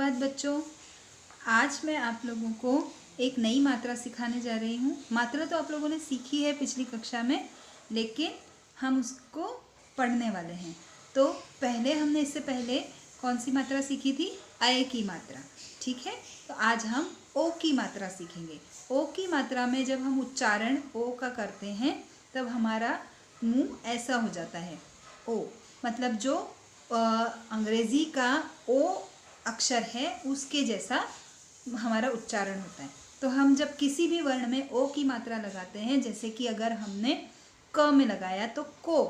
सुप्रभात बच्चों। आज मैं आप लोगों को एक नई मात्रा सिखाने जा रही हूँ। मात्रा तो आप लोगों ने सीखी है पिछली कक्षा में, लेकिन हम उसको पढ़ने वाले हैं। तो हमने इससे पहले कौन सी मात्रा सीखी थी? अय की मात्रा। ठीक है, तो आज हम ओ की मात्रा सीखेंगे। ओ की मात्रा में जब हम उच्चारण ओ का करते हैं तब हमारा मुंह ऐसा हो जाता है। ओ मतलब जो अंग्रेजी का ओ अक्षर है उसके जैसा हमारा उच्चारण होता है। तो हम जब किसी भी वर्ण में ओ की मात्रा लगाते हैं, जैसे कि अगर हमने क में लगाया तो को,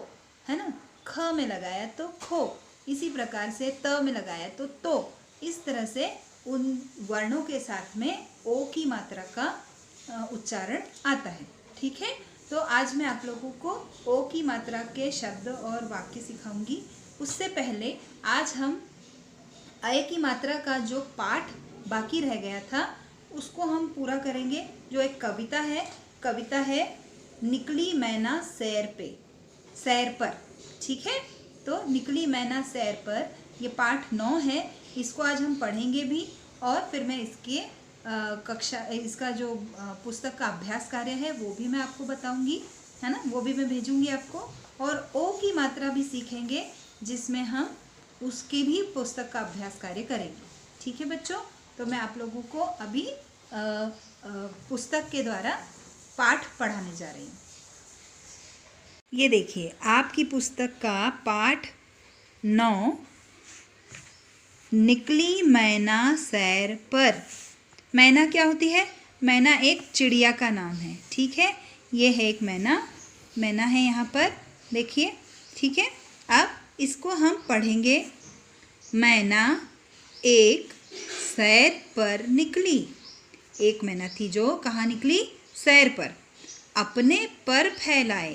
है ना, ख में लगाया तो खो, इसी प्रकार से त में लगाया तो, इस तरह से उन वर्णों के साथ में ओ की मात्रा का उच्चारण आता है। ठीक है, तो आज मैं आप लोगों को ओ की मात्रा के शब्द और वाक्य सिखाऊंगी। उससे पहले आज हम अय की मात्रा का जो पाठ बाकी रह गया था उसको हम पूरा करेंगे। जो एक कविता है निकली मैना सैर पर। ठीक है, तो निकली मैना सैर पर, ये पाठ 9 है। इसको आज हम पढ़ेंगे भी और फिर मैं इसका जो पुस्तक का अभ्यास कार्य है वो भी मैं आपको बताऊंगी, है ना, वो भी मैं भेजूंगी आपको। और ओ की मात्रा भी सीखेंगे जिसमें हम उसके भी पुस्तक का अभ्यास कार्य करेंगे। ठीक है बच्चों, तो मैं आप लोगों को अभी पुस्तक के द्वारा पाठ पढ़ाने जा रही हूँ। ये देखिए, आपकी पुस्तक का पाठ 9, निकली मैना सैर पर। मैना क्या होती है? मैना एक चिड़िया का नाम है। ठीक है, ये है एक मैना है यहाँ पर, देखिए। ठीक है, अब इसको हम पढ़ेंगे। मैना एक सैर पर निकली। एक मैना थी जो कहाँ निकली? सैर पर। अपने पर फैलाए।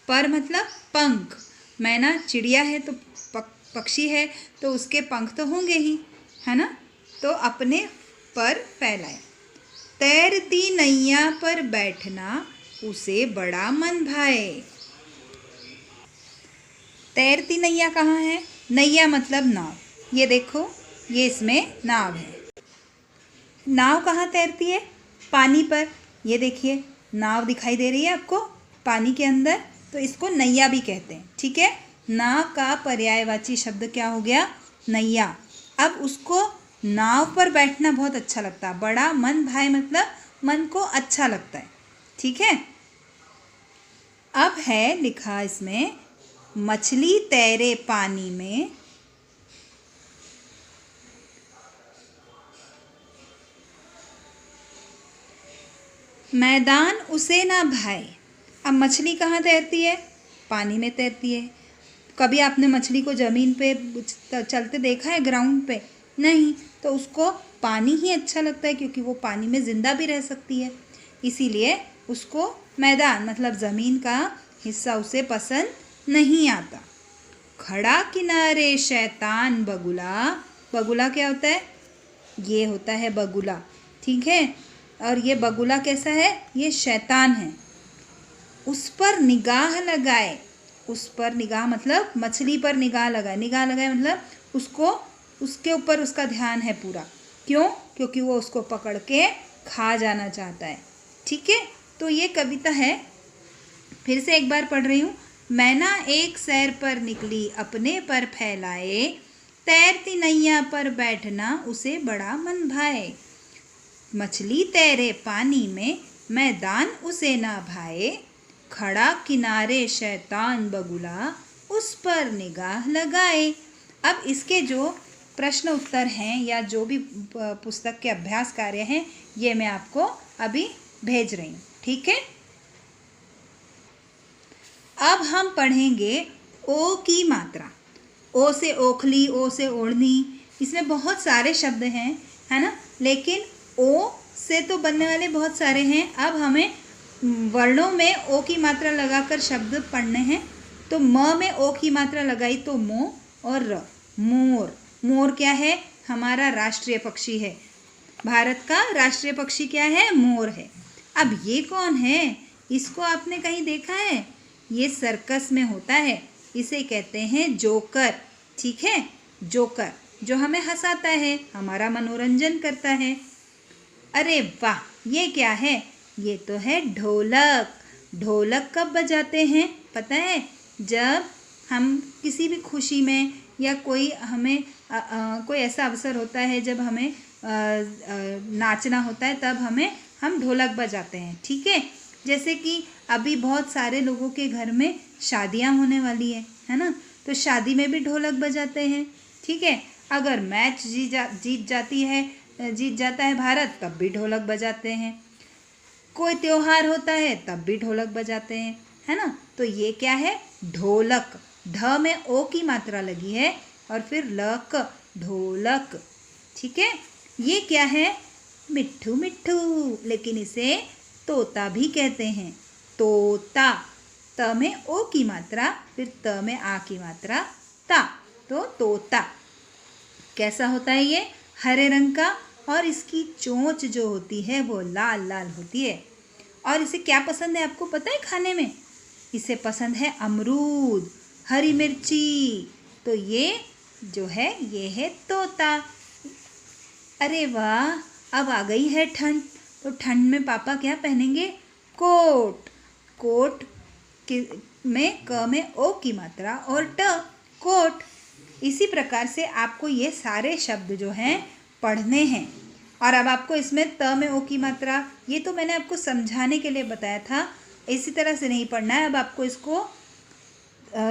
पर मतलब पंख। मैना चिड़िया है तो पक्षी है तो उसके पंख तो होंगे ही, है ना। तो अपने पर फैलाए। तैरती नैया पर बैठना उसे बड़ा मन भाए। तैरती नैया कहाँ है? नैया मतलब नाव। ये देखो, ये इसमें नाव है। नाव कहाँ तैरती है? पानी पर। ये देखिए, नाव दिखाई दे रही है आपको पानी के अंदर, तो इसको नैया भी कहते हैं। ठीक है, नाव का पर्यायवाची शब्द क्या हो गया? नैया। अब उसको नाव पर बैठना बहुत अच्छा लगता है। बड़ा मन भाए मतलब मन को अच्छा लगता है। ठीक है, अब है लिखा इसमें, मछली तैरे पानी में, मैदान उसे ना भाए। अब मछली कहाँ तैरती है? पानी में तैरती है। कभी आपने मछली को ज़मीन पे चलते देखा है, ग्राउंड पे? नहीं, तो उसको पानी ही अच्छा लगता है क्योंकि वो पानी में ज़िंदा भी रह सकती है। इसीलिए उसको मैदान मतलब ज़मीन का हिस्सा उसे पसंद नहीं आता। खड़ा किनारे शैतान बगुला। बगुला क्या होता है? ये होता है बगुला। ठीक है, और ये बगुला कैसा है? ये शैतान है। उस पर निगाह लगाए। उस पर निगाह मतलब मछली पर निगाह लगाए। निगाह लगाए मतलब उसको, उसके ऊपर उसका ध्यान है पूरा। क्यों? क्योंकि वो उसको पकड़ के खा जाना चाहता है। ठीक है, तो ये कविता है। फिर से एक बार पढ़ रही हूँ। मैना एक सैर पर निकली अपने पर फैलाए, तैरती नैया पर बैठना उसे बड़ा मन भाए। मछली तैरे पानी में, मैदान उसे ना भाए। खड़ा किनारे शैतान बगुला, उस पर निगाह लगाए। अब इसके जो प्रश्न उत्तर हैं या जो भी पुस्तक के अभ्यास कार्य हैं, ये मैं आपको अभी भेज रही हूँ। ठीक है, अब हम पढ़ेंगे ओ की मात्रा। ओ से ओखली, ओ से ओढ़नी, इसमें बहुत सारे शब्द हैं, है ना, लेकिन ओ से तो बनने वाले बहुत सारे हैं। अब हमें वर्णों में ओ की मात्रा लगाकर शब्द पढ़ने हैं। तो म में ओ की मात्रा लगाई तो मो और र, मोर। मोर क्या है? हमारा राष्ट्रीय पक्षी है। भारत का राष्ट्रीय पक्षी क्या है? मोर है। अब ये कौन है? इसको आपने कहीं देखा है? ये सर्कस में होता है। इसे कहते हैं जोकर। ठीक है, जोकर जो हमें हंसाता है, हमारा मनोरंजन करता है। अरे वाह, ये क्या है? ये तो है ढोलक। ढोलक कब बजाते हैं पता है? जब हम किसी भी खुशी में या कोई हमें कोई ऐसा अवसर होता है जब हमें नाचना होता है, तब हम ढोलक बजाते हैं। ठीक है, जैसे कि अभी बहुत सारे लोगों के घर में शादियां होने वाली है ना, तो शादी में भी ढोलक बजाते हैं। ठीक है, अगर मैच जीत जाता है भारत, तब भी ढोलक बजाते हैं। कोई त्योहार होता है तब भी ढोलक बजाते हैं, है ना। तो ये क्या है? ढोलक। ढ में ओ की मात्रा लगी है और फिर लक, ढोलक। ठीक है, ये क्या है? मिट्ठू मिट्ठू, लेकिन इसे तोता भी कहते हैं। तोता। त में ओ की मात्रा, फिर त में आ की मात्रा, ता, तो तोता। कैसा होता है ये? हरे रंग का, और इसकी चोंच जो होती है वो लाल लाल होती है। और इसे क्या पसंद है आपको पता है खाने में? इसे पसंद है अमरूद, हरी मिर्ची। तो ये जो है ये है तोता। अरे वाह, अब आ गई है ठंड, तो ठंड में पापा क्या पहनेंगे? कोट। कोट में क में ओ की मात्रा और ट, कोट। इसी प्रकार से आपको ये सारे शब्द जो हैं पढ़ने हैं। और अब आपको इसमें त में ओ की मात्रा, ये तो मैंने आपको समझाने के लिए बताया था, इसी तरह से नहीं पढ़ना है। अब आपको इसको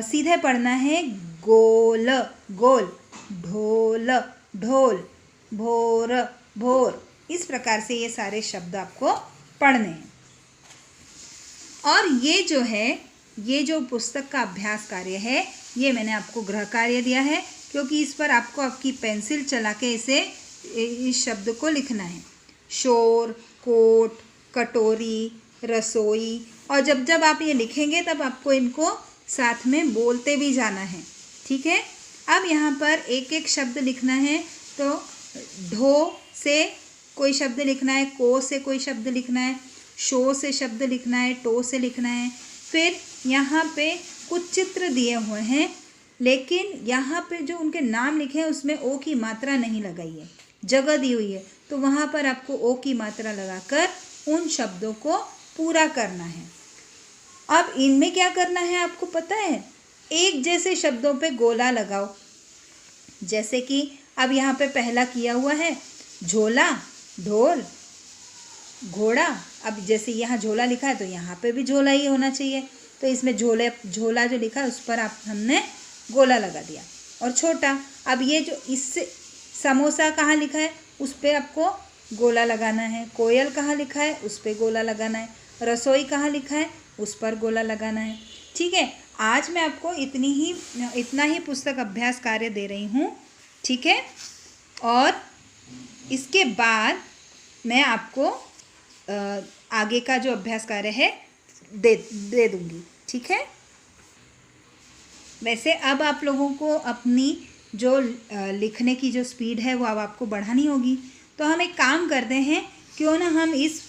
सीधे पढ़ना है। गोल, गोल, ढोल, ढोल, भोर, भोर। इस प्रकार से ये सारे शब्द आपको पढ़ने हैं। और ये जो पुस्तक का अभ्यास कार्य है, ये मैंने आपको गृह कार्य दिया है, क्योंकि इस पर आपको आपकी पेंसिल चला के इस शब्द को लिखना है। शोर, कोट, कटोरी, रसोई। और जब जब आप ये लिखेंगे तब आपको इनको साथ में बोलते भी जाना है। ठीक है, अब यहाँ पर एक एक शब्द लिखना है। तो ढो से कोई शब्द लिखना है, को से कोई शब्द लिखना है, शो से शब्द लिखना है, टो से लिखना है। फिर यहाँ पे कुछ चित्र दिए हुए हैं, लेकिन यहाँ पे जो उनके नाम लिखे हैं उसमें ओ की मात्रा नहीं लगाई है, जगह दी हुई है, तो वहाँ पर आपको ओ की मात्रा लगाकर उन शब्दों को पूरा करना है। अब इनमें क्या करना है आपको पता है? एक जैसे शब्दों पे गोला लगाओ। जैसे कि अब यहाँ पे पहला किया हुआ है झोला, ढोल, घोड़ा। अब जैसे यहाँ झोला लिखा है तो यहाँ पे भी झोला ही होना चाहिए, तो इसमें झोला जो लिखा है उस पर हमने गोला लगा दिया। और छोटा, अब ये जो इससे समोसा कहाँ लिखा है उस पर आपको गोला लगाना है। कोयल कहाँ लिखा है उस पर गोला लगाना है। रसोई कहाँ लिखा है उस पर गोला लगाना है। ठीक है, आज मैं आपको इतना ही पुस्तक अभ्यास कार्य दे रही हूँ। ठीक है, और इसके बाद मैं आपको आगे का जो अभ्यास कार्य है दे दूँगी। ठीक है, वैसे अब आप लोगों को अपनी जो लिखने की जो स्पीड है वो अब आपको बढ़ानी होगी। तो हम एक काम करते हैं, क्यों ना हम इस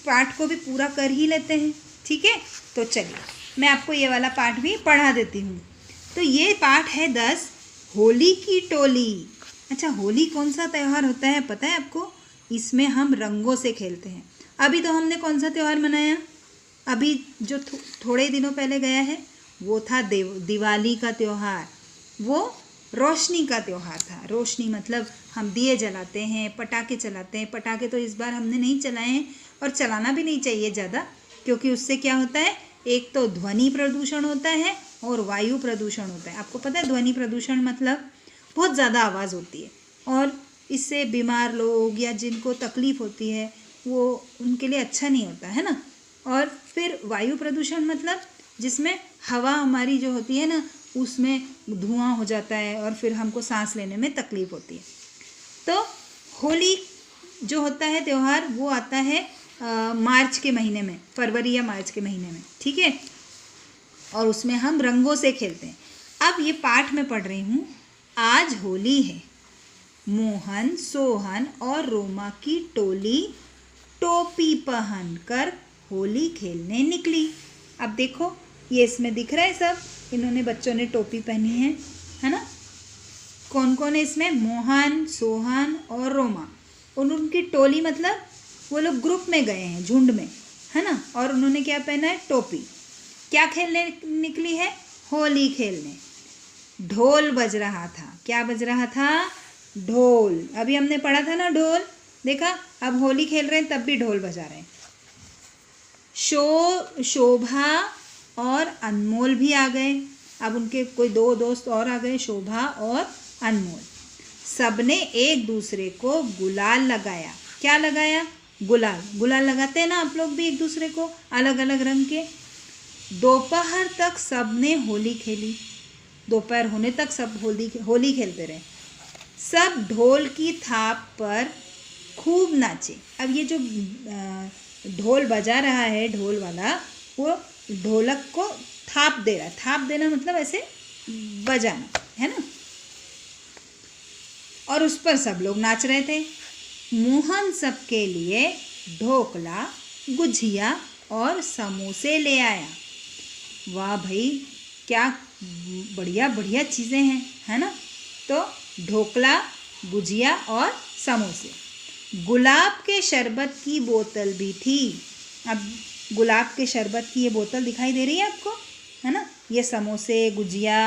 पाठ को भी पूरा कर ही लेते हैं। ठीक है, तो चलिए मैं आपको ये वाला पाठ भी पढ़ा देती हूँ। तो ये पाठ है 10, होली की टोली। अच्छा, होली कौन सा त्यौहार होता है पता है आपको? इसमें हम रंगों से खेलते हैं। अभी तो हमने कौन सा त्यौहार मनाया? अभी जो थोड़े दिनों पहले गया है वो था दिवाली का त्यौहार। वो रोशनी का त्यौहार था। रोशनी मतलब हम दिए जलाते हैं, पटाखे चलाते हैं। पटाखे तो इस बार हमने नहीं चलाए हैं, और चलाना भी नहीं चाहिए ज़्यादा, क्योंकि उससे क्या होता है, एक तो ध्वनि प्रदूषण होता है और वायु प्रदूषण होता है। आपको पता है ध्वनि प्रदूषण मतलब बहुत ज़्यादा आवाज़ होती है, और इससे बीमार लोग या जिनको तकलीफ़ होती है वो उनके लिए अच्छा नहीं होता है ना। और फिर वायु प्रदूषण मतलब जिसमें हवा हमारी जो होती है ना उसमें धुआं हो जाता है और फिर हमको सांस लेने में तकलीफ़ होती है। तो होली जो होता है त्यौहार वो आता है मार्च के महीने में, फरवरी या मार्च के महीने में। ठीक है, और उसमें हम रंगों से खेलते हैं। अब ये पाठ में पढ़ रही हूँ। आज होली है, मोहन, सोहन और रोमा की टोली टोपी पहन कर होली खेलने निकली। अब देखो ये इसमें दिख रहा है सब, इन्होंने बच्चों ने टोपी पहनी है ना। कौन कौन है इसमें? मोहन, सोहन और रोमा। उनकी टोली मतलब वो लोग ग्रुप में गए हैं, झुंड में, है ना। और उन्होंने क्या पहना है? टोपी। क्या खेलने निकली है? होली खेलने। ढोल बज रहा था। क्या बज रहा था? ढोल। अभी हमने पढ़ा था ना ढोल, देखा। अब होली खेल रहे हैं तब भी ढोल बजा रहे हैं। शोभा और अनमोल भी आ गए। अब उनके कोई दो दोस्त और आ गए, शोभा और अनमोल। सबने एक दूसरे को गुलाल लगाया। क्या लगाया? गुलाल। गुलाल लगाते हैं ना आप लोग भी एक दूसरे को, अलग अलग रंग के। दोपहर तक सबने होली खेली। दोपहर होने तक सब होली खेलते रहे। सब ढोल की थाप पर खूब नाचे। अब ये जो ढोल बजा रहा है, ढोल वाला, वो ढोलक को थाप दे रहा है। थाप देना मतलब ऐसे बजाना, है ना। और उस पर सब लोग नाच रहे थे। मोहन सबके लिए ढोकला, गुझिया और समोसे ले आया। वाह भाई, क्या बढ़िया बढ़िया चीज़ें हैं, है ना। तो ढोकला, गुजिया और समोसे। गुलाब के शरबत की बोतल भी थी। अब गुलाब के शरबत की ये बोतल दिखाई दे रही है आपको, है ना। ये समोसे, गुजिया,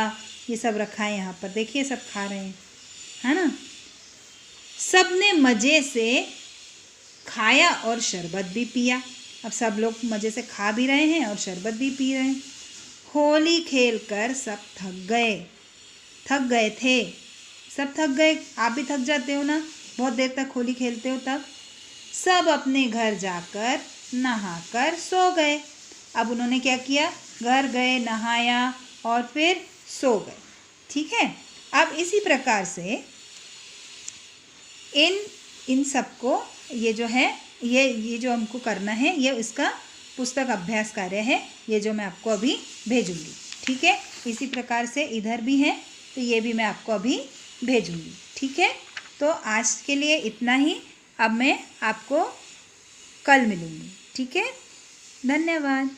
ये सब रखा है यहाँ पर, देखिए सब खा रहे हैं, है ना। सब ने मज़े से खाया और शरबत भी पिया। अब सब लोग मज़े से खा भी रहे हैं और शरबत भी पी रहे हैं। होली खेलकर सब थक गए थे। सब थक गए। आप भी थक जाते हो ना, बहुत देर तक होली खेलते हो तब। सब अपने घर जाकर नहाकर सो गए। अब उन्होंने क्या किया? घर गए, नहाया और फिर सो गए। ठीक है। अब इसी प्रकार से इन सबको ये जो है, ये जो हमको करना है, ये इसका पुस्तक अभ्यास कार्य है, ये जो मैं आपको अभी भेजूंगी। ठीक है। इसी प्रकार से इधर भी है, तो ये भी मैं आपको अभी भेजूंगी। ठीक है। तो आज के लिए इतना ही। अब मैं आपको कल मिलूंगी। ठीक है। धन्यवाद।